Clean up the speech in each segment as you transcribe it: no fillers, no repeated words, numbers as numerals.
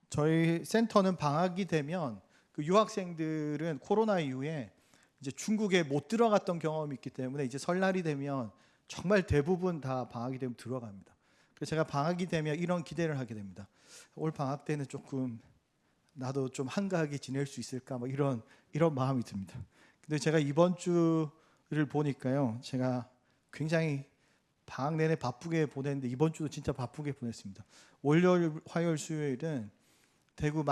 저희 센터는 방학이 되면 그 유학생들은 코로나 이후에 이제 중국에 못 들어갔던 경험이 있기 때문에 이제 설날이 되면 정말 대부분 다 방학이 되면 들어갑니다. 그래서 제가 방학이 되면 이런 기대를 하게 됩니다. 올 방학 때는 조금 나도 좀 한가하게 지낼 수 있을까 뭐 이런 마음이 듭니다. 근데 제가 이번 주를 보니까요, 제가 굉장히 방학 내내 바쁘게 보냈는데 이번 주도 진짜 바쁘게 보냈습니다. 월요일, 화요일, 수요일은 대구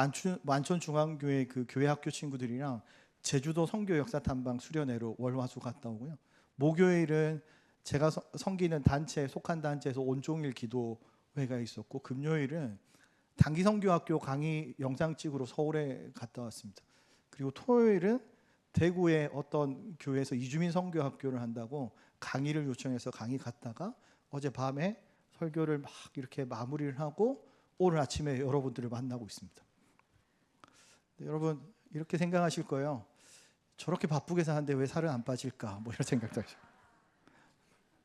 만촌중앙교회 그 교회학교 친구들이랑 제주도 선교 역사 탐방 수련회로 월화수 갔다 오고요. 목요일은 제가 섬기는 단체에 속한 단체에서 온종일 기도회가 있었고, 금요일은 단기선교학교 강의 영상 찍으러 서울에 갔다 왔습니다. 그리고 토요일은 대구의 어떤 교회에서 이주민 선교학교를 한다고 강의를 요청해서 강의 갔다가 어젯밤에 설교를 막 이렇게 마무리를 하고 오늘 아침에 여러분들을 만나고 있습니다. 네, 여러분 이렇게 생각하실 거예요. 저렇게 바쁘게 사는데 왜 살은 안 빠질까? 뭐 이런 생각도 하시고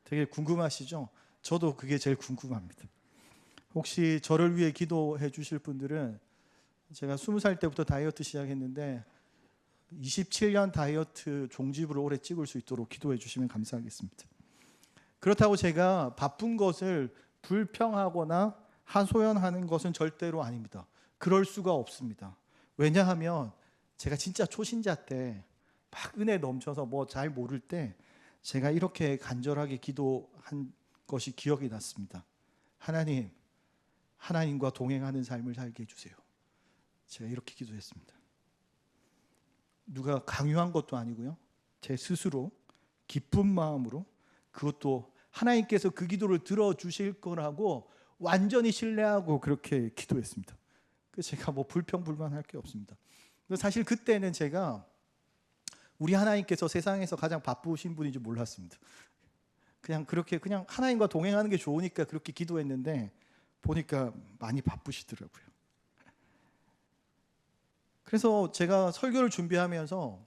되게 궁금하시죠? 저도 그게 제일 궁금합니다. 혹시 저를 위해 기도해 주실 분들은, 제가 20살 때부터 다이어트 시작했는데 27년 다이어트 종집으로 오래 찍을 수 있도록 기도해 주시면 감사하겠습니다. 그렇다고 제가 바쁜 것을 불평하거나 하소연하는 것은 절대로 아닙니다. 그럴 수가 없습니다. 왜냐하면 제가 진짜 초신자 때 막 은혜 넘쳐서 뭐 잘 모를 때 제가 이렇게 간절하게 기도한 것이 기억이 났습니다. 하나님, 하나님과 동행하는 삶을 살게 해주세요. 제가 이렇게 기도했습니다. 누가 강요한 것도 아니고요, 제 스스로 기쁜 마음으로, 그것도 하나님께서 그 기도를 들어주실 거라고 완전히 신뢰하고 그렇게 기도했습니다. 그래서 제가 뭐 불평불만할 게 없습니다. 사실 그때는 제가 우리 하나님께서 세상에서 가장 바쁘신 분인지 몰랐습니다. 그냥 하나님과 동행하는 게 좋으니까 그렇게 기도했는데 보니까 많이 바쁘시더라고요. 그래서 제가 설교를 준비하면서,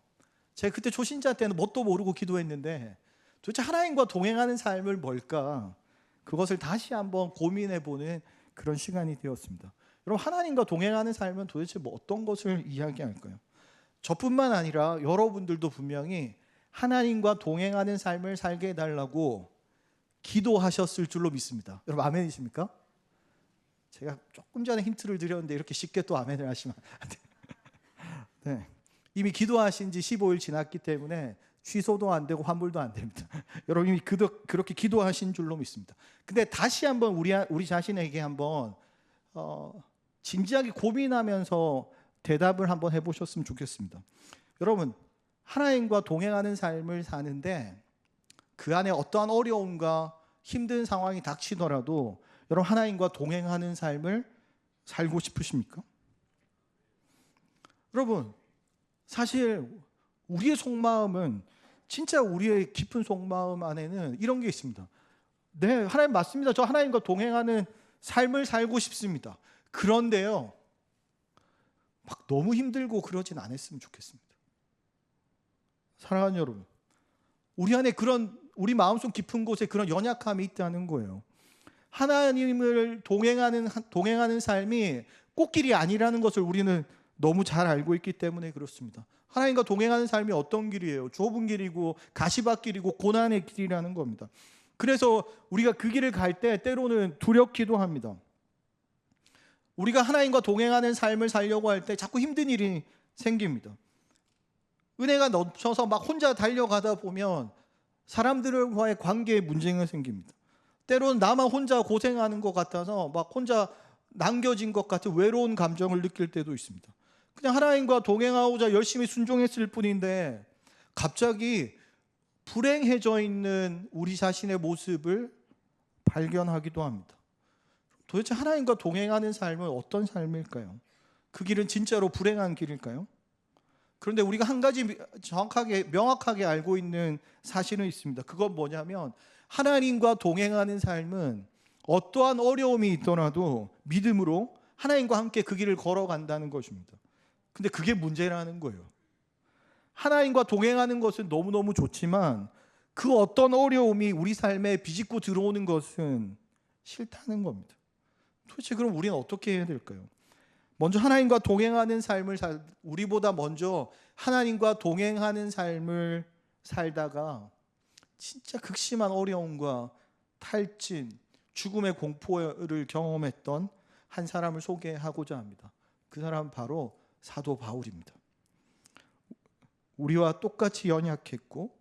제가 그때 초신자 때는 뭣도 모르고 기도했는데 도대체 하나님과 동행하는 삶을 뭘까, 그것을 다시 한번 고민해보는 그런 시간이 되었습니다. 여러분, 하나님과 동행하는 삶은 도대체 뭐 어떤 것을 이야기할까요? 저뿐만 아니라 여러분들도 분명히 하나님과 동행하는 삶을 살게 해달라고 기도하셨을 줄로 믿습니다. 여러분 아멘이십니까? 제가 조금 전에 힌트를 드렸는데 이렇게 쉽게 또 아멘을 하시면 안 돼요. 네. 이미 기도하신 지 15일 지났기 때문에 취소도 안 되고 환불도 안 됩니다. 여러분 이미 그렇게 기도하신 줄로 믿습니다. 근데 다시 한번 우리 자신에게 한번 진지하게 고민하면서 대답을 한번 해보셨으면 좋겠습니다. 여러분, 하나님과 동행하는 삶을 사는데 그 안에 어떠한 어려움과 힘든 상황이 닥치더라도 여러분 하나님과 동행하는 삶을 살고 싶으십니까? 여러분, 사실 우리의 속마음은, 진짜 우리의 깊은 속마음 안에는 이런 게 있습니다. 네, 하나님 맞습니다. 저 하나님과 동행하는 삶을 살고 싶습니다. 그런데요, 막 너무 힘들고 그러진 않았으면 좋겠습니다. 사랑하는 여러분, 우리 안에 우리 마음속 깊은 곳에 그런 연약함이 있다는 거예요. 하나님을 동행하는 삶이 꽃길이 아니라는 것을 우리는 너무 잘 알고 있기 때문에 그렇습니다. 하나님과 동행하는 삶이 어떤 길이에요? 좁은 길이고 가시밭길이고 고난의 길이라는 겁니다. 그래서 우리가 그 길을 갈 때 때로는 두렵기도 합니다. 우리가 하나님과 동행하는 삶을 살려고 할 때 자꾸 힘든 일이 생깁니다. 은혜가 넘쳐서 막 혼자 달려가다 보면 사람들과의 관계에 문제가 생깁니다. 때로는 나만 혼자 고생하는 것 같아서 막 혼자 남겨진 것 같은 외로운 감정을 느낄 때도 있습니다. 그냥 하나님과 동행하고자 열심히 순종했을 뿐인데 갑자기 불행해져 있는 우리 자신의 모습을 발견하기도 합니다. 도대체 하나님과 동행하는 삶은 어떤 삶일까요? 그 길은 진짜로 불행한 길일까요? 그런데 우리가 한 가지 명확하게 알고 있는 사실은 있습니다. 그건 뭐냐면 하나님과 동행하는 삶은 어떠한 어려움이 있더라도 믿음으로 하나님과 함께 그 길을 걸어간다는 것입니다. 근데 그게 문제라는 거예요. 하나님과 동행하는 것은 너무너무 좋지만 그 어떤 어려움이 우리 삶에 비집고 들어오는 것은 싫다는 겁니다. 도대체 그럼 우리는 어떻게 해야 될까요? 먼저 하나님과 동행하는 삶을 우리보다 먼저 하나님과 동행하는 삶을 살다가 진짜 극심한 어려움과 탈진, 죽음의 공포를 경험했던 한 사람을 소개하고자 합니다. 그 사람은 바로 사도 바울입니다. 우리와 똑같이 연약했고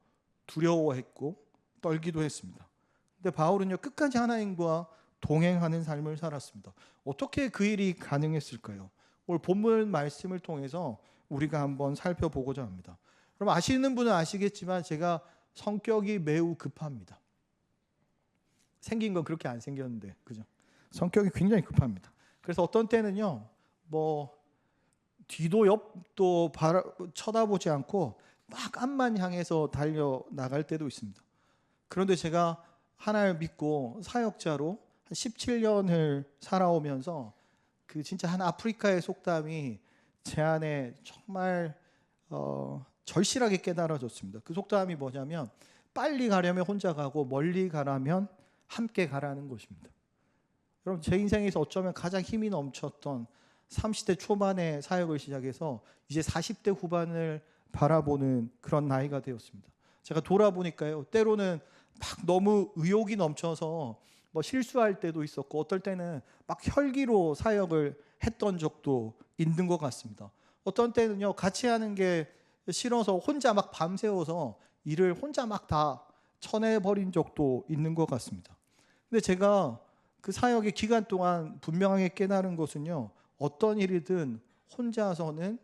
두려워했고 떨기도 했습니다. 근데 바울은요, 끝까지 하나님과 동행하는 삶을 살았습니다. 어떻게 그 일이 가능했을까요? 오늘 본문 말씀을 통해서 우리가 한번 살펴보고자 합니다. 그럼 아시는 분은 아시겠지만 제가 성격이 매우 급합니다. 생긴 건 그렇게 안 생겼는데, 그죠? 성격이 굉장히 급합니다. 그래서 어떤 때는요, 뒤도 옆도 쳐다보지 않고 막 앞만 향해서 달려 나갈 때도 있습니다. 그런데 제가 하나님을 믿고 사역자로 한 17년을 살아오면서 그 진짜 한 아프리카의 속담이 제 안에 정말 절실하게 깨달아졌습니다. 그 속담이 뭐냐면 빨리 가려면 혼자 가고 멀리 가려면 함께 가라는 것입니다. 여러분, 제 인생에서 어쩌면 가장 힘이 넘쳤던 30대 초반에 사역을 시작해서 이제 40대 후반을 바라보는 그런 나이가 되었습니다. 제가 돌아보니까요, 때로는 막 너무 의욕이 넘쳐서 실수할 때도 있었고, 어떨 때는 막 혈기로 사역을 했던 적도 있는 것 같습니다. 어떤 때는요, 같이 하는 게 싫어서 혼자 막 밤새워서 일을 혼자 막 다 쳐내버린 적도 있는 것 같습니다. 근데 제가 그 사역의 기간 동안 분명하게 깨달은 것은요, 어떤 일이든 혼자서는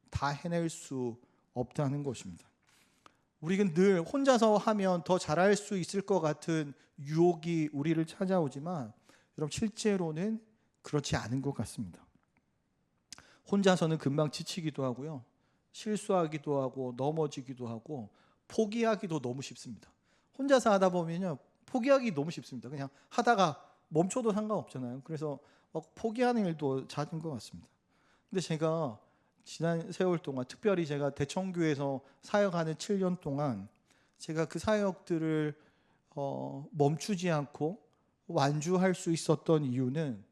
다 해낼 수 없다는 것입니다. 우리는 늘 혼자서 하면 더 잘할 수 있을 것 같은 유혹이 우리를 찾아오지만, 여러분, 실제로는 그렇지 않은 것 같습니다. 혼자서는 금방 지치기도 하고요, 실수하기도 하고 넘어지기도 하고 포기하기도 너무 쉽습니다. 혼자서 하다 보면요, 포기하기 너무 쉽습니다. 그냥 하다가 멈춰도 상관없잖아요. 그래서 포기하는 일도 잦은 것 같습니다. 근데 제가 지난 세월 동안, 특별히 제가 대청교회에서 사역하는 7년 동안 제가 그 사역들을 멈추지 않고 완주할 수 있었던 이유는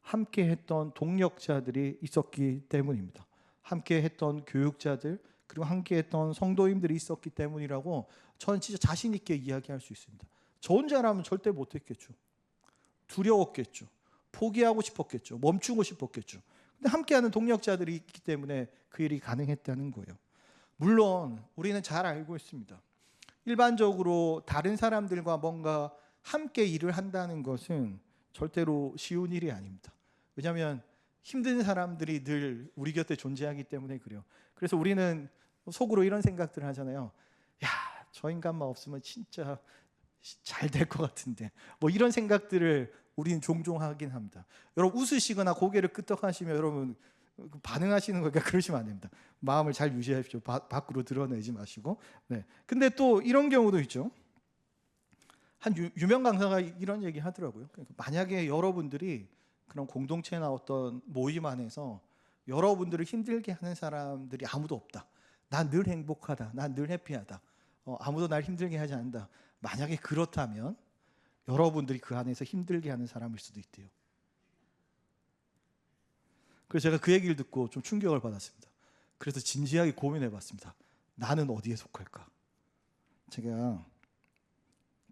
함께 했던 동력자들이 있었기 때문입니다. 함께 했던 교육자들, 그리고 함께 했던 성도님들이 있었기 때문이라고 저는 진짜 자신 있게 이야기할 수 있습니다. 저 혼자라면 절대 못했겠죠. 두려웠겠죠. 포기하고 싶었겠죠. 멈추고 싶었겠죠. 근데 함께하는 동력자들이 있기 때문에 그 일이 가능했다는 거예요. 물론 우리는 잘 알고 있습니다. 일반적으로 다른 사람들과 뭔가 함께 일을 한다는 것은 절대로 쉬운 일이 아닙니다. 왜냐하면 힘든 사람들이 늘 우리 곁에 존재하기 때문에 그래요. 그래서 우리는 속으로 이런 생각들을 하잖아요. 야, 저 인간만 없으면 진짜 잘 될 것 같은데, 이런 생각들을 우리는 종종 하긴 합니다. 여러분, 웃으시거나 고개를 끄덕하시면 여러분 반응하시는 거니까 그러시면 안 됩니다. 마음을 잘 유지하십시오. 밖으로 드러내지 마시고. 네. 근데 또 이런 경우도 있죠. 한 유명 강사가 이런 얘기 하더라고요. 그러니까 만약에 여러분들이 그런 공동체나 어떤 모임 안에서 여러분들을 힘들게 하는 사람들이 아무도 없다. 난 늘 행복하다. 난 늘 해피하다. 아무도 날 힘들게 하지 않는다. 만약에 그렇다면 여러분들이 그 안에서 힘들게 하는 사람일 수도 있대요. 그래서 제가 그 얘기를 듣고 좀 충격을 받았습니다. 그래서 진지하게 고민해 봤습니다. 나는 어디에 속할까? 제가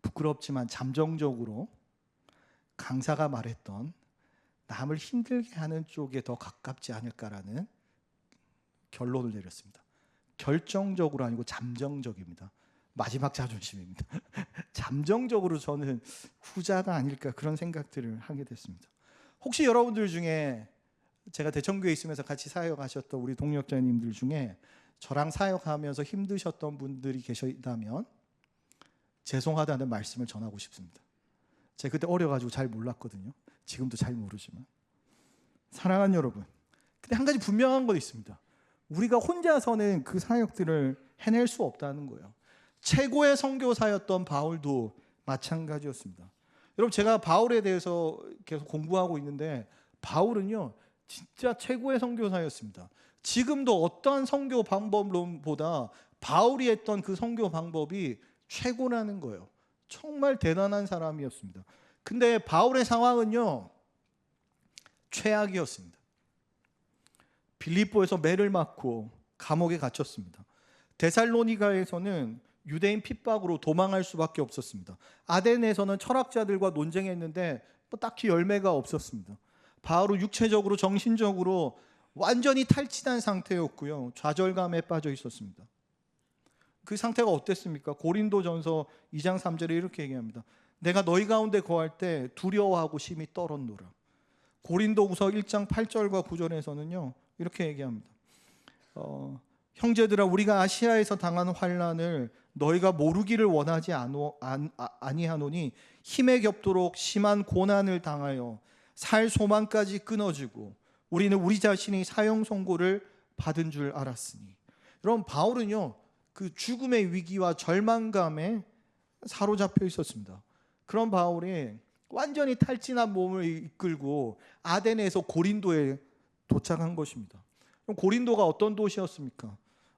부끄럽지만 잠정적으로 강사가 말했던 남을 힘들게 하는 쪽에 더 가깝지 않을까라는 결론을 내렸습니다. 결정적으로 아니고 잠정적입니다. 마지막 자존심입니다. 잠정적으로 저는 후자가 아닐까, 그런 생각들을 하게 됐습니다. 혹시 여러분들 중에 제가 대청교회에 있으면서 같이 사역하셨던 우리 동력자님들 중에 저랑 사역하면서 힘드셨던 분들이 계시다면 죄송하다는 말씀을 전하고 싶습니다. 제가 그때 어려가지고 잘 몰랐거든요. 지금도 잘 모르지만. 사랑하는 여러분, 근데 한 가지 분명한 건 있습니다. 우리가 혼자서는 그 사역들을 해낼 수 없다는 거예요. 최고의 선교사였던 바울도 마찬가지였습니다. 여러분, 제가 바울에 대해서 계속 공부하고 있는데 바울은요, 진짜 최고의 선교사였습니다. 지금도 어떠한 선교 방법론보다 바울이 했던 그 선교 방법이 최고라는 거예요. 정말 대단한 사람이었습니다. 근데 바울의 상황은요, 최악이었습니다. 빌립보에서 매를 맞고 감옥에 갇혔습니다. 데살로니가에서는 유대인 핍박으로 도망할 수밖에 없었습니다. 아덴에서는 철학자들과 논쟁했는데 딱히 열매가 없었습니다. 바울은 육체적으로 정신적으로 완전히 탈진한 상태였고요. 좌절감에 빠져 있었습니다. 그 상태가 어땠습니까? 고린도전서 2장 3절에 이렇게 얘기합니다. 내가 너희 가운데 거할 때 두려워하고 심히 떨었노라. 고린도후서 1장 8절과 9절에서는요 이렇게 얘기합니다. 형제들아, 우리가 아시아에서 당한 환난을 너희가 모르기를 원하지 아니하노니 힘에 겹도록 심한 고난을 당하여 살 소망까지 끊어지고 우리는 우리 자신이 사형 선고를 받은 줄 알았으니. 여러분, 바울은요 그 죽음의 위기와 절망감에 사로잡혀 있었습니다. 그런 바울이 완전히 탈진한 몸을 이끌고 아덴에서 고린도에 도착한 것입니다. 그럼 고린도가 어떤 도시였습니까?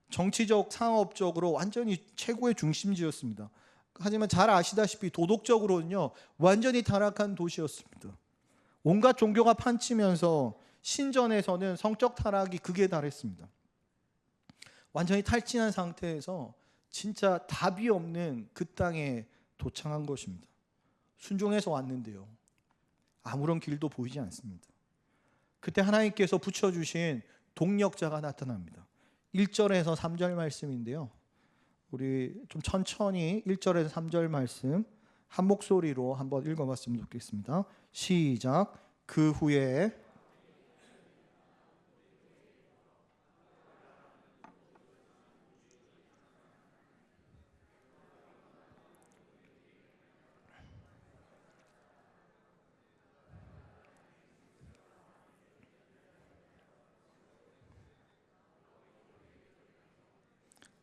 정치적, 상업적으로 완전히 최고의 중심지였습니다. 하지만 잘 아시다시피 도덕적으로는요 완전히 타락한 도시였습니다. 온갖 종교가 판치면서 신전에서는 성적 타락이 극에 달했습니다. 완전히 탈진한 상태에서 진짜 답이 없는 그 땅에 도착한 것입니다. 순종해서 왔는데요 아무런 길도 보이지 않습니다. 그때 하나님께서 붙여주신 동력자가 나타납니다. 1절에서 3절 말씀인데요 우리 좀 천천히 1절에서 3절 말씀 한 목소리로 한번 읽어봤으면 좋겠습니다. 시작. 그 후에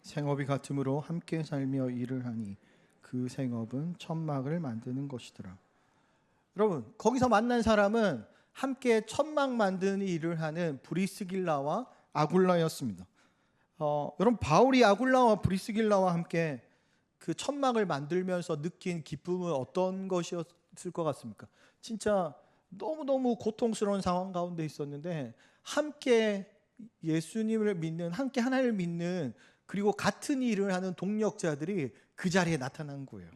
생업이 같으므로 함께 살며 일을 하니 그 생업은 천막을 만드는 것이더라. 여러분, 거기서 만난 사람은 함께 천막 만드는 일을 하는 브리스길라와 아굴라였습니다. 여러분, 바울이 아굴라와 브리스길라와 함께 그 천막을 만들면서 느낀 기쁨은 어떤 것이었을 것 같습니까? 진짜 너무너무 고통스러운 상황 가운데 있었는데 함께 예수님을 믿는, 함께 하나님을 믿는, 그리고 같은 일을 하는 동력자들이 그 자리에 나타난 거예요.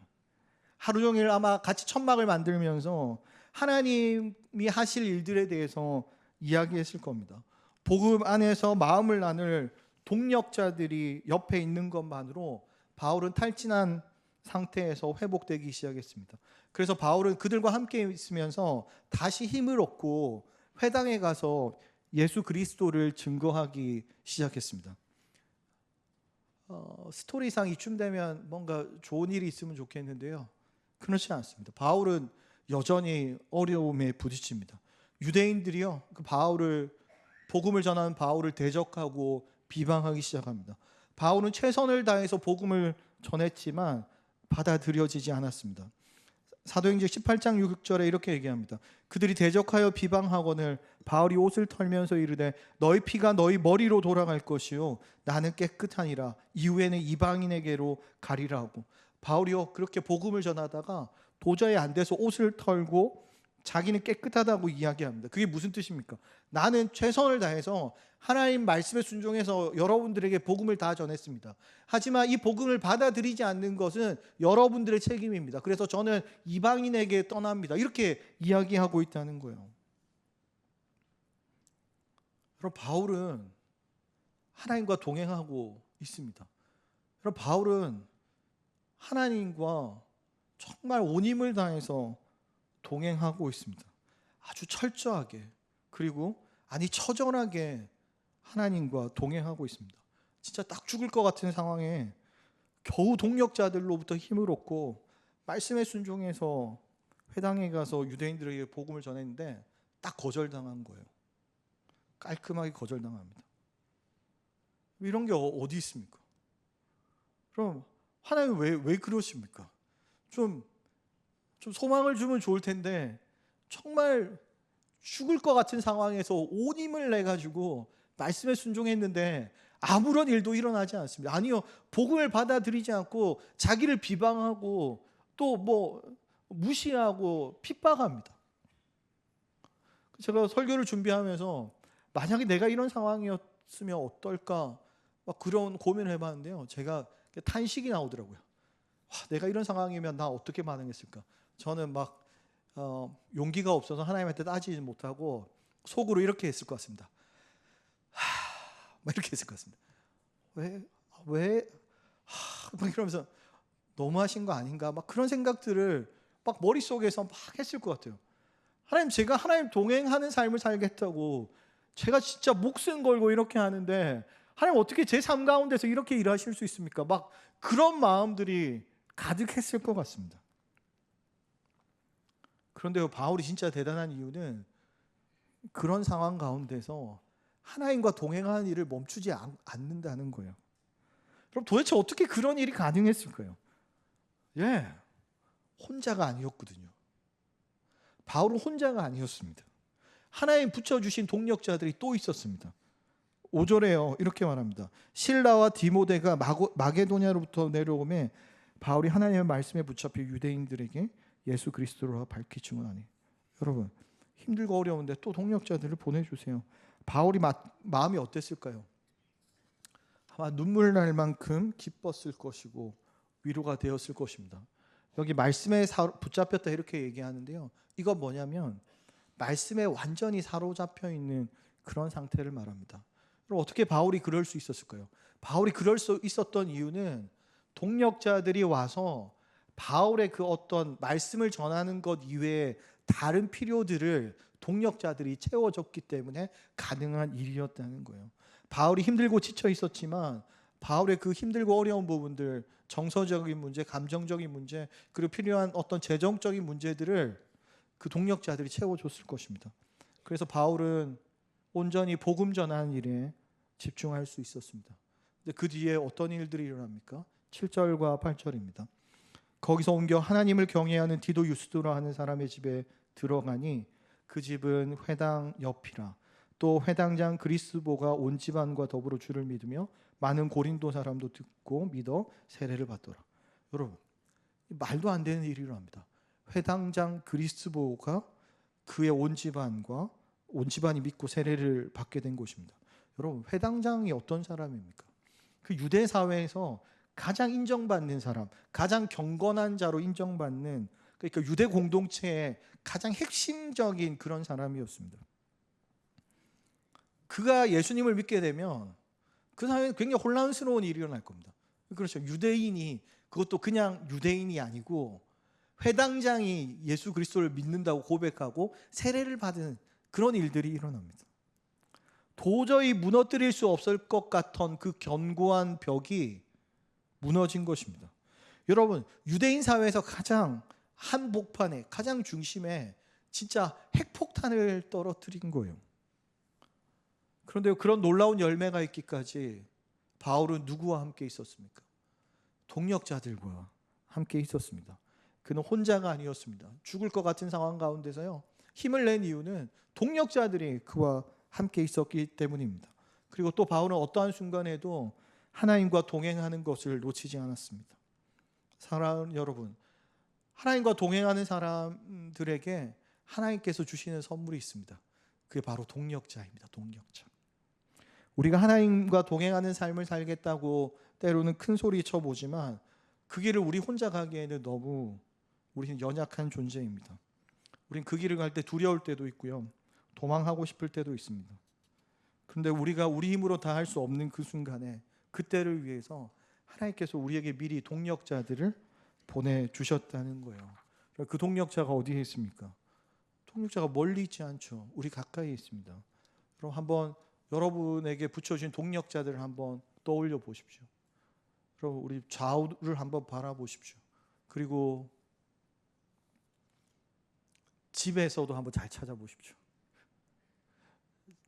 하루 종일 아마 같이 천막을 만들면서 하나님이 하실 일들에 대해서 이야기했을 겁니다. 복음 안에서 마음을 나눌 동력자들이 옆에 있는 것만으로 바울은 탈진한 상태에서 회복되기 시작했습니다. 그래서 바울은 그들과 함께 있으면서 다시 힘을 얻고 회당에 가서 예수 그리스도를 증거하기 시작했습니다. 스토리상 이쯤 되면 뭔가 좋은 일이 있으면 좋겠는데요 그렇지 않습니다. 바울은 여전히 어려움에 부딪힙니다. 유대인들이요 그 복음을 전하는 바울을 대적하고 비방하기 시작합니다. 바울은 최선을 다해서 복음을 전했지만 받아들여지지 않았습니다. 사도행전 18장 6절에 이렇게 얘기합니다. 그들이 대적하여 비방하거늘 바울이 옷을 털면서 이르되 너희 피가 너희 머리로 돌아갈 것이요 나는 깨끗하니라 이후에는 이방인에게로 가리라 하고, 바울이요 그렇게 복음을 전하다가 도저히 안 돼서 옷을 털고 자기는 깨끗하다고 이야기합니다. 그게 무슨 뜻입니까? 나는 최선을 다해서 하나님 말씀에 순종해서 여러분들에게 복음을 다 전했습니다. 하지만 이 복음을 받아들이지 않는 것은 여러분들의 책임입니다. 그래서 저는 이방인에게 떠납니다. 이렇게 이야기하고 있다는 거예요. 그럼 바울은 하나님과 동행하고 있습니다. 그럼 바울은 하나님과 정말 온 힘을 다해서 동행하고 있습니다. 아주 철저하게, 그리고 처절하게 하나님과 동행하고 있습니다. 진짜 딱 죽을 것 같은 상황에 겨우 동력자들로부터 힘을 얻고 말씀에 순종해서 회당에 가서 유대인들에게 복음을 전했는데 딱 거절당한 거예요. 깔끔하게 거절당합니다. 이런 게 어디 있습니까? 그럼 하나님 왜 그러십니까? 좀 소망을 주면 좋을 텐데 정말 죽을 것 같은 상황에서 온 힘을 내가지고 말씀에 순종했는데 아무런 일도 일어나지 않습니다. 아니요, 복음을 받아들이지 않고 자기를 비방하고 또 무시하고 핍박합니다. 제가 설교를 준비하면서 만약에 내가 이런 상황이었으면 어떨까? 막 그런 고민을 해봤는데요. 제가 탄식이 나오더라고요. 와, 내가 이런 상황이면 나 어떻게 반응했을까? 저는 막 용기가 없어서 하나님한테 따지지 못하고 속으로 이렇게 했을 것 같습니다. 막 이렇게 했을 것 같습니다. 왜? 막 이러면서 너무하신 거 아닌가? 막 그런 생각들을 막 머릿속에서 막 했을 것 같아요. 하나님, 제가 하나님 동행하는 삶을 살겠다고 제가 진짜 목숨 걸고 이렇게 하는데 하나님 어떻게 제 삶 가운데서 이렇게 일하실 수 있습니까? 막 그런 마음들이 가득했을 것 같습니다. 그런데요, 바울이 진짜 대단한 이유는 그런 상황 가운데서 하나님과 동행하는 일을 멈추지 않는다는 거예요. 그럼 도대체 어떻게 그런 일이 가능했을까요? 혼자가 아니었거든요. 바울은 혼자가 아니었습니다. 하나님 붙여주신 동력자들이 또 있었습니다. 5절에요. 이렇게 말합니다. 실라와 디모데가 마게도냐로부터 내려오매 바울이 하나님의 말씀에 붙잡혀 유대인들에게 예수 그리스도로 밝히 증언하니. 여러분, 힘들고 어려운데 또 동력자들을 보내주세요. 바울이 마음이 어땠을까요? 아마 눈물 날 만큼 기뻤을 것이고 위로가 되었을 것입니다. 여기 말씀에 붙잡혔다 이렇게 얘기하는데요. 이건 뭐냐면 말씀에 완전히 사로잡혀 있는 그런 상태를 말합니다. 그럼 어떻게 바울이 그럴 수 있었을까요? 바울이 그럴 수 있었던 이유는 동력자들이 와서 바울의 그 어떤 말씀을 전하는 것 이외에 다른 필요들을 동력자들이 채워줬기 때문에 가능한 일이었다는 거예요. 바울이 힘들고 지쳐 있었지만 바울의 그 힘들고 어려운 부분들, 정서적인 문제, 감정적인 문제, 그리고 필요한 어떤 재정적인 문제들을 그 동력자들이 채워줬을 것입니다. 그래서 바울은 온전히 복음 전하는 일에 집중할 수 있었습니다. 근데 그 뒤에 어떤 일들이 일어납니까? 7절과 8절입니다. 거기서 옮겨 하나님을 경외하는 디도 유스도라 하는 사람의 집에 들어가니 그 집은 회당 옆이라. 또 회당장 그리스보가 온 집안과 더불어 주를 믿으며 많은 고린도 사람도 듣고 믿어 세례를 받더라. 여러분, 말도 안 되는 일이 일어납니다. 회당장 그리스보가 그의 온 집안이 믿고 세례를 받게 된 곳입니다. 여러분, 회당장이 어떤 사람입니까? 그 유대 사회에서 가장 인정받는 사람, 가장 경건한 자로 인정받는, 그러니까 유대 공동체의 가장 핵심적인 그런 사람이었습니다. 그가 예수님을 믿게 되면 그 사회에 굉장히 혼란스러운 일이 일어날 겁니다. 그렇죠. 유대인이, 그것도 그냥 유대인이 아니고 회당장이 예수 그리스도를 믿는다고 고백하고 세례를 받은 그런 일들이 일어납니다. 도저히 무너뜨릴 수 없을 것 같던 그 견고한 벽이 무너진 것입니다. 여러분, 유대인 사회에서 가장 한복판에, 가장 중심에 진짜 핵폭탄을 떨어뜨린 거예요. 그런데 그런 놀라운 열매가 있기까지 바울은 누구와 함께 있었습니까? 동력자들과 함께 있었습니다. 그는 혼자가 아니었습니다. 죽을 것 같은 상황 가운데서요, 힘을 낸 이유는 동력자들이 그와 함께 있었기 때문입니다. 그리고 또 바울은 어떠한 순간에도 하나님과 동행하는 것을 놓치지 않았습니다. 사랑하는 여러분, 하나님과 동행하는 사람들에게 하나님께서 주시는 선물이 있습니다. 그게 바로 동력자입니다. 동력자. 우리가 하나님과 동행하는 삶을 살겠다고 때로는 큰 소리 쳐보지만 그 길을 우리 혼자 가기에는 너무 우리는 연약한 존재입니다. 우린 그 길을 갈 때 두려울 때도 있고요, 도망하고 싶을 때도 있습니다. 그런데 우리가 우리 힘으로 다 할 수 없는 그 순간에, 그때를 위해서 하나님께서 우리에게 미리 동력자들을 보내주셨다는 거예요. 그 동력자가 어디에 있습니까? 동력자가 멀리 있지 않죠. 우리 가까이에 있습니다. 그럼 한번 여러분에게 붙여주신 동력자들을 한번 떠올려 보십시오. 그럼 우리 좌우를 한번 바라보십시오. 그리고 집에서도 한번 잘 찾아보십시오.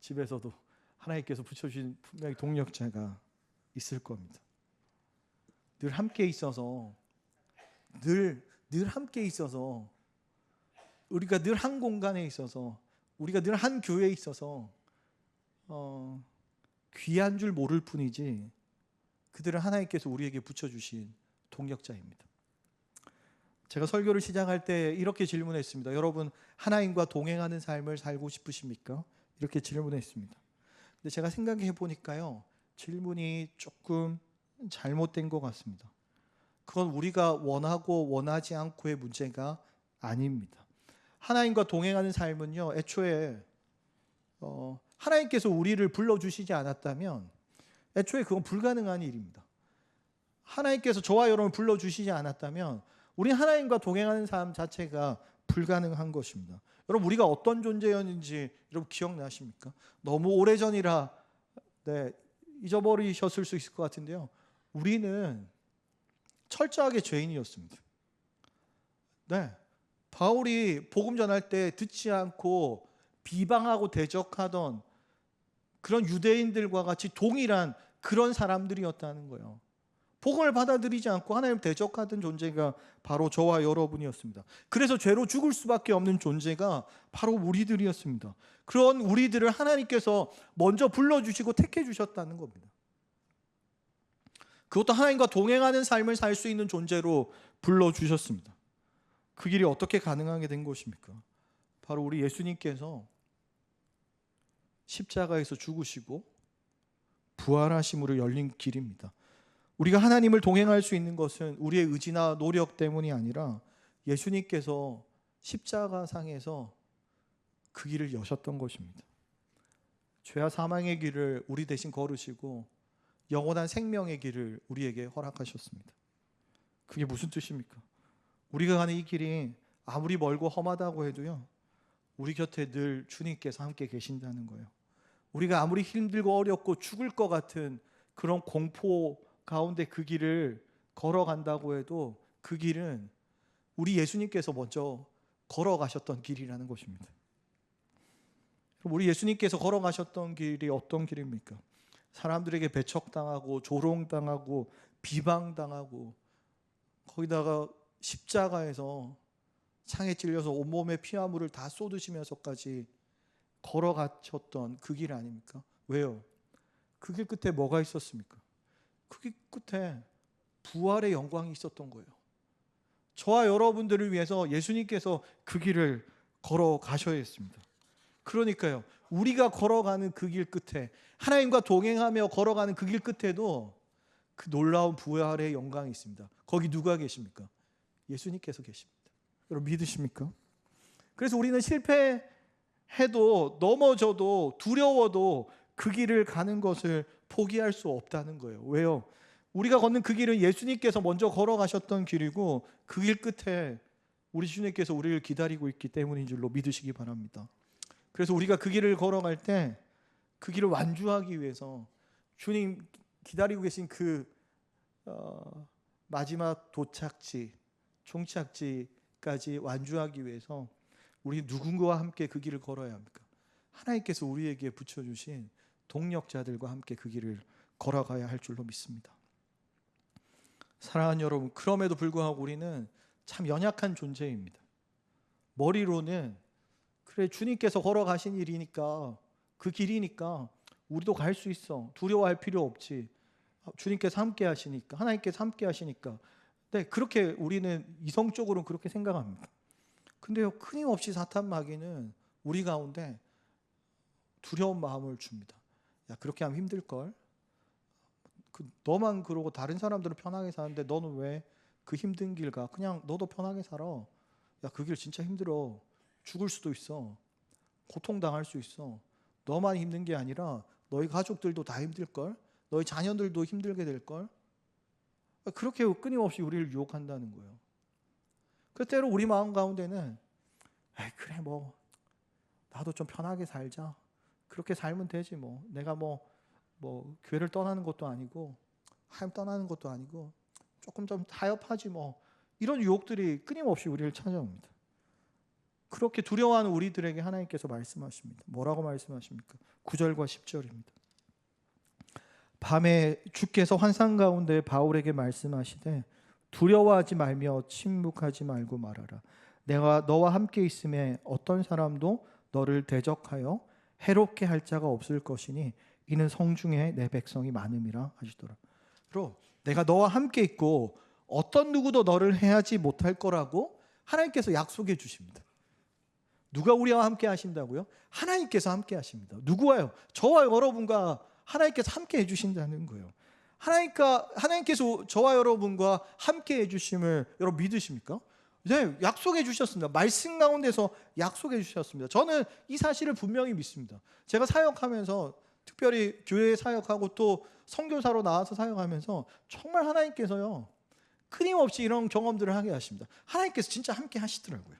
집에서도 하나님께서 붙여주신 분명히 동력자가 있을 겁니다. 늘 함께 있어서, 늘 함께 있어서, 우리가 늘 한 공간에 있어서, 우리가 늘 한 교회에 있어서 귀한 줄 모를 뿐이지 그들은 하나님께서 우리에게 붙여주신 동력자입니다. 제가 설교를 시작할 때 이렇게 질문했습니다. 여러분, 하나님과 동행하는 삶을 살고 싶으십니까? 이렇게 질문했습니다. 근데 제가 생각해 보니까요, 질문이 조금 잘못된 것 같습니다. 그건 우리가 원하고 원하지 않고의 문제가 아닙니다. 하나님과 동행하는 삶은요, 애초에 하나님께서 우리를 불러주시지 않았다면 애초에 그건 불가능한 일입니다. 하나님께서 저와 여러분을 불러주시지 않았다면 우리 하나님과 동행하는 삶 자체가 불가능한 것입니다. 여러분, 우리가 어떤 존재였는지 여러분 기억나십니까? 너무 오래전이라 잊어버리셨을 수 있을 것 같은데요, 우리는 철저하게 죄인이었습니다. 바울이 복음 전할 때 듣지 않고 비방하고 대적하던 그런 유대인들과 같이 동일한 그런 사람들이었다는 거예요. 복음을 받아들이지 않고 하나님을 대적하던 존재가 바로 저와 여러분이었습니다. 그래서 죄로 죽을 수밖에 없는 존재가 바로 우리들이었습니다. 그런 우리들을 하나님께서 먼저 불러주시고 택해 주셨다는 겁니다. 그것도 하나님과 동행하는 삶을 살 수 있는 존재로 불러주셨습니다. 그 길이 어떻게 가능하게 된 것입니까? 바로 우리 예수님께서 십자가에서 죽으시고 부활하심으로 열린 길입니다. 우리가 하나님을 동행할 수 있는 것은 우리의 의지나 노력 때문이 아니라 예수님께서 십자가상에서 그 길을 여셨던 것입니다. 죄와 사망의 길을 우리 대신 걸으시고 영원한 생명의 길을 우리에게 허락하셨습니다. 그게 무슨 뜻입니까? 우리가 가는 이 길이 아무리 멀고 험하다고 해도요, 우리 곁에 늘 주님께서 함께 계신다는 거예요. 우리가 아무리 힘들고 어렵고 죽을 것 같은 그런 공포 가운데 그 길을 걸어간다고 해도 그 길은 우리 예수님께서 먼저 걸어가셨던 길이라는 것입니다. 그럼 우리 예수님께서 걸어가셨던 길이 어떤 길입니까? 사람들에게 배척당하고 조롱당하고 비방당하고 거기다가 십자가에서 창에 찔려서 온몸에 피화물을 다 쏟으시면서까지 걸어가셨던 그 길 아닙니까? 왜요? 그 길 끝에 뭐가 있었습니까? 그 길 끝에 부활의 영광이 있었던 거예요. 저와 여러분들을 위해서 예수님께서 그 길을 걸어가셔야 했습니다. 그러니까요, 우리가 걸어가는 그 길 끝에, 하나님과 동행하며 걸어가는 그 길 끝에도 그 놀라운 부활의 영광이 있습니다. 거기 누가 계십니까? 예수님께서 계십니다. 여러분 믿으십니까? 그래서 우리는 실패해도 넘어져도 두려워도 그 길을 가는 것을 포기할 수 없다는 거예요. 왜요? 우리가 걷는 그 길은 예수님께서 먼저 걸어가셨던 길이고 그 길 끝에 우리 주님께서 우리를 기다리고 있기 때문인 줄로 믿으시기 바랍니다. 그래서 우리가 그 길을 걸어갈 때 그 길을 완주하기 위해서 주님 기다리고 계신 그 마지막 도착지, 종착지까지 완주하기 위해서 우리 누군가와 함께 그 길을 걸어야 합니까? 하나님께서 우리에게 붙여주신 동력자들과 함께 그 길을 걸어가야 할 줄로 믿습니다. 사랑하는 여러분, 그럼에도 불구하고 우리는 참 연약한 존재입니다. 머리로는 그래, 주님께서 걸어가신 일이니까, 그 길이니까 우리도 갈 수 있어, 두려워할 필요 없지, 주님께서 함께 하시니까, 하나님께서 함께 하시니까. 네, 그렇게 우리는 이성적으로는 그렇게 생각합니다. 근데요, 끊임없이 사탄 마귀는 우리 가운데 두려운 마음을 줍니다. 야, 그렇게 하면 힘들걸? 너만 그러고 다른 사람들은 편하게 사는데 너는 왜 그 힘든 길 가? 그냥 너도 편하게 살아. 야, 그 길 진짜 힘들어. 죽을 수도 있어. 고통당할 수 있어. 너만 힘든 게 아니라 너희 가족들도 다 힘들걸? 너희 자녀들도 힘들게 될걸? 그렇게 끊임없이 우리를 유혹한다는 거예요. 그 때로 우리 마음 가운데는 에이, 그래 뭐 나도 좀 편하게 살자. 그렇게 살면 되지 뭐. 내가 뭐 교회를 떠나는 것도 아니고 하나님 떠나는 것도 아니고 조금 좀 타협하지 뭐. 이런 유혹들이 끊임없이 우리를 찾아옵니다. 그렇게 두려워하는 우리들에게 하나님께서 말씀하십니다. 뭐라고 말씀하십니까? 9절과 10절입니다. 밤에 주께서 환상 가운데 바울에게 말씀하시되 두려워하지 말며 침묵하지 말고 말하라. 내가 너와 함께 있음에 어떤 사람도 너를 대적하여 해롭게 할 자가 없을 것이니 이는 성중에 내 백성이 많음이라 하시더라. 그럼 내가 너와 함께 있고 어떤 누구도 너를 해하지 못할 거라고 하나님께서 약속해 주십니다. 누가 우리와 함께 하신다고요? 하나님께서 함께 하십니다. 누구와요? 저와 여러분과 하나님께서 함께 해주신다는 거예요. 하나님께서 저와 여러분과 함께 해주심을 여러분 믿으십니까? 네, 약속해 주셨습니다. 말씀 가운데서 약속해 주셨습니다. 저는 이 사실을 분명히 믿습니다. 제가 사역하면서, 특별히 교회 사역하고 또 선교사로 나와서 사역하면서 정말 하나님께서요, 끊임없이 이런 경험들을 하게 하십니다. 하나님께서 진짜 함께 하시더라고요.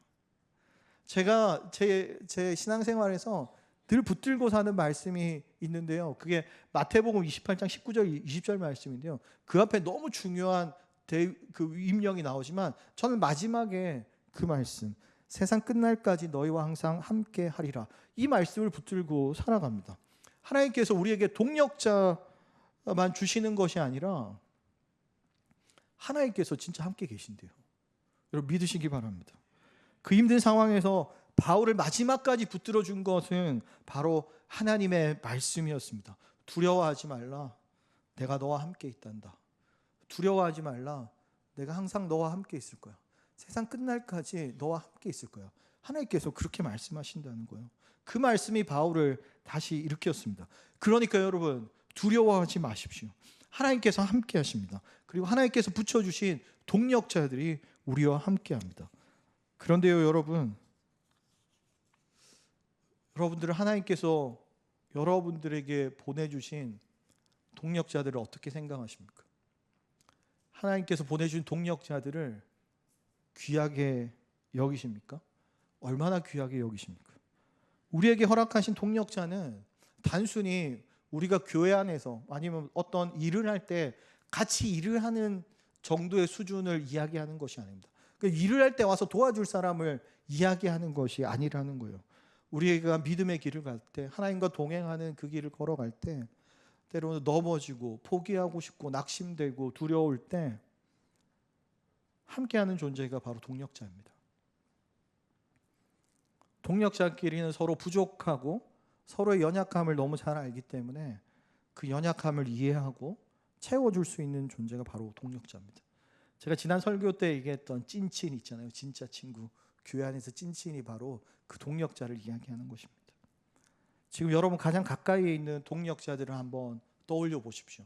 제가 제 신앙생활에서 늘 붙들고 사는 말씀이 있는데요. 그게 마태복음 28장 19절 20절 말씀인데요. 그 앞에 너무 중요한 그 임령이 나오지만 저는 마지막에 그 말씀, 세상 끝날까지 너희와 항상 함께 하리라, 이 말씀을 붙들고 살아갑니다. 하나님께서 우리에게 동력자만 주시는 것이 아니라 하나님께서 진짜 함께 계신대요. 여러분 믿으시기 바랍니다. 그 힘든 상황에서 바울을 마지막까지 붙들어 준 것은 바로 하나님의 말씀이었습니다. 두려워하지 말라, 내가 너와 함께 있단다. 두려워하지 말라, 내가 항상 너와 함께 있을 거야. 세상 끝날까지 너와 함께 있을 거야. 하나님께서 그렇게 말씀하신다는 거예요. 그 말씀이 바울을 다시 일으켰습니다. 그러니까 여러분 두려워하지 마십시오. 하나님께서 함께 하십니다. 그리고 하나님께서 붙여주신 동력자들이 우리와 함께 합니다. 그런데요 여러분들은 하나님께서 여러분들에게 보내주신 동력자들을 어떻게 생각하십니까? 하나님께서 보내주신 동력자들을 귀하게 여기십니까? 얼마나 귀하게 여기십니까? 우리에게 허락하신 동력자는 단순히 우리가 교회 안에서 아니면 어떤 일을 할 때 같이 일을 하는 정도의 수준을 이야기하는 것이 아닙니다. 일을 할 때 와서 도와줄 사람을 이야기하는 것이 아니라는 거예요. 우리가 믿음의 길을 갈 때, 하나님과 동행하는 그 길을 걸어갈 때 때로는 넘어지고 포기하고 싶고 낙심되고 두려울 때 함께하는 존재가 바로 동력자입니다. 동력자끼리는 서로 부족하고 서로의 연약함을 너무 잘 알기 때문에 그 연약함을 이해하고 채워줄 수 있는 존재가 바로 동력자입니다. 제가 지난 설교 때 얘기했던 찐친 있잖아요. 진짜 친구. 교회 안에서 찐친이 바로 그 동력자를 이야기하는 것입니다. 지금 여러분 가장 가까이에 있는 동력자들을 한번 떠올려 보십시오.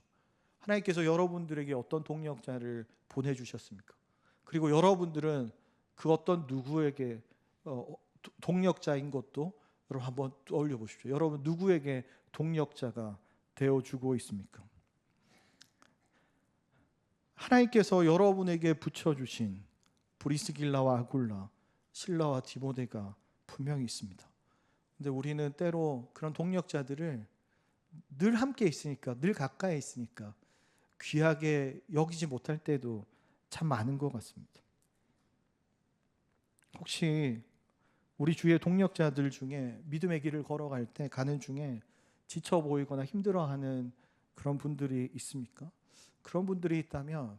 하나님께서 여러분들에게 어떤 동력자를 보내주셨습니까? 그리고 여러분들은 그 어떤 누구에게 동력자인 것도 여러분 한번 떠올려 보십시오. 여러분 누구에게 동력자가 되어주고 있습니까? 하나님께서 여러분에게 붙여주신 브리스길라와 아굴라, 실라와 디모데가 분명히 있습니다. 근데 우리는 때로 그런 동력자들을 늘 함께 있으니까, 늘 가까이 있으니까 귀하게 여기지 못할 때도 참 많은 것 같습니다. 혹시 우리 주위의 동력자들 중에 믿음의 길을 걸어갈 때 가는 중에 지쳐 보이거나 힘들어하는 그런 분들이 있습니까? 그런 분들이 있다면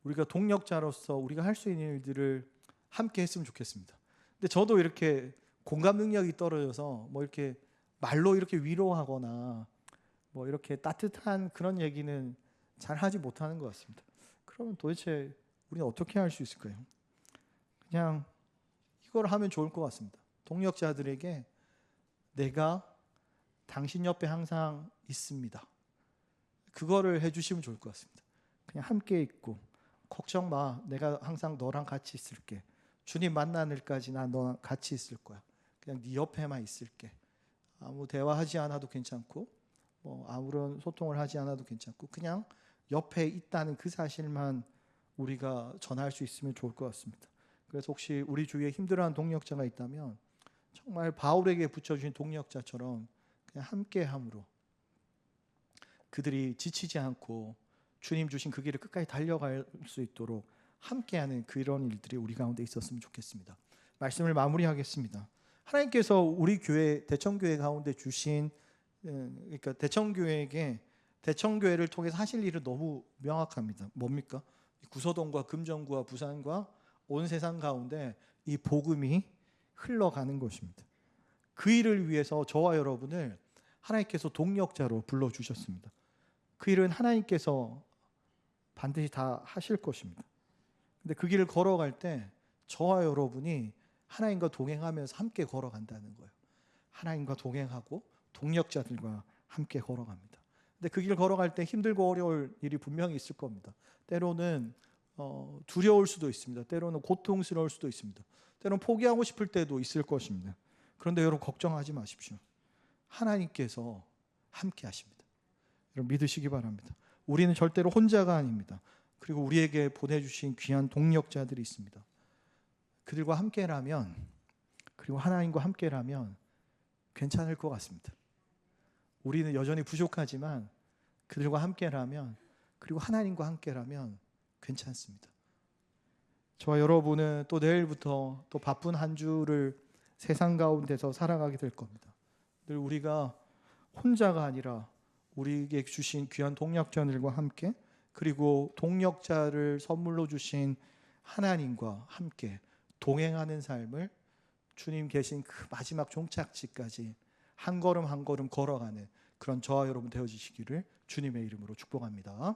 우리가 동력자로서 우리가 할 수 있는 일들을 함께 했으면 좋겠습니다. 근데 저도 이렇게 공감 능력이 떨어져서 뭐 이렇게 말로 이렇게 위로하거나 뭐 이렇게 따뜻한 그런 얘기는 잘 하지 못하는 것 같습니다. 그러면 도대체 우리는 어떻게 할 수 있을까요? 그냥 이걸 하면 좋을 것 같습니다. 동력자들에게 내가 당신 옆에 항상 있습니다. 그거를 해주시면 좋을 것 같습니다. 그냥 함께 있고 걱정 마, 내가 항상 너랑 같이 있을게. 주님 만나는 날까지 난 너랑 같이 있을 거야. 그냥 네 옆에만 있을게. 아무 대화하지 않아도 괜찮고 뭐 아무런 소통을 하지 않아도 괜찮고 그냥 옆에 있다는 그 사실만 우리가 전할 수 있으면 좋을 것 같습니다. 그래서 혹시 우리 주위에 힘들어하는 동력자가 있다면 정말 바울에게 붙여주신 동력자처럼 그냥 함께함으로 그들이 지치지 않고 주님 주신 그 길을 끝까지 달려갈 수 있도록 함께하는 그런 일들이 우리 가운데 있었으면 좋겠습니다. 말씀을 마무리하겠습니다. 하나님께서 우리 교회 대청교회 가운데 주신 그러니까 대청교회를 통해서 하실 일은 너무 명확합니다. 뭡니까? 구서동과 금정구와 부산과 온 세상 가운데 이 복음이 흘러가는 것입니다. 그 일을 위해서 저와 여러분을 하나님께서 동력자로 불러주셨습니다. 그 일은 하나님께서 반드시 다 하실 것입니다. 근데 그 길을 걸어갈 때 저와 여러분이 하나님과 동행하면서 함께 걸어간다는 거예요. 하나님과 동행하고 동력자들과 함께 걸어갑니다. 근데 그 길 걸어갈 때 힘들고 어려울 일이 분명히 있을 겁니다. 때로는 두려울 수도 있습니다. 때로는 고통스러울 수도 있습니다. 때로는 포기하고 싶을 때도 있을 것입니다. 그런데 여러분 걱정하지 마십시오. 하나님께서 함께 하십니다. 여러분 믿으시기 바랍니다. 우리는 절대로 혼자가 아닙니다. 그리고 우리에게 보내주신 귀한 동력자들이 있습니다. 그들과 함께라면, 그리고 하나님과 함께라면 괜찮을 것 같습니다. 우리는 여전히 부족하지만 그들과 함께라면, 그리고 하나님과 함께라면 괜찮습니다. 저와 여러분은 또 내일부터 또 바쁜 한 주를 세상 가운데서 살아가게 될 겁니다. 늘 우리가 혼자가 아니라 우리에게 주신 귀한 동력자들과 함께, 그리고 동력자를 선물로 주신 하나님과 함께 동행하는 삶을 주님 계신 그 마지막 종착지까지 한 걸음 한 걸음 걸어가는 그런 저와 여러분 되어지시기를 주님의 이름으로 축복합니다.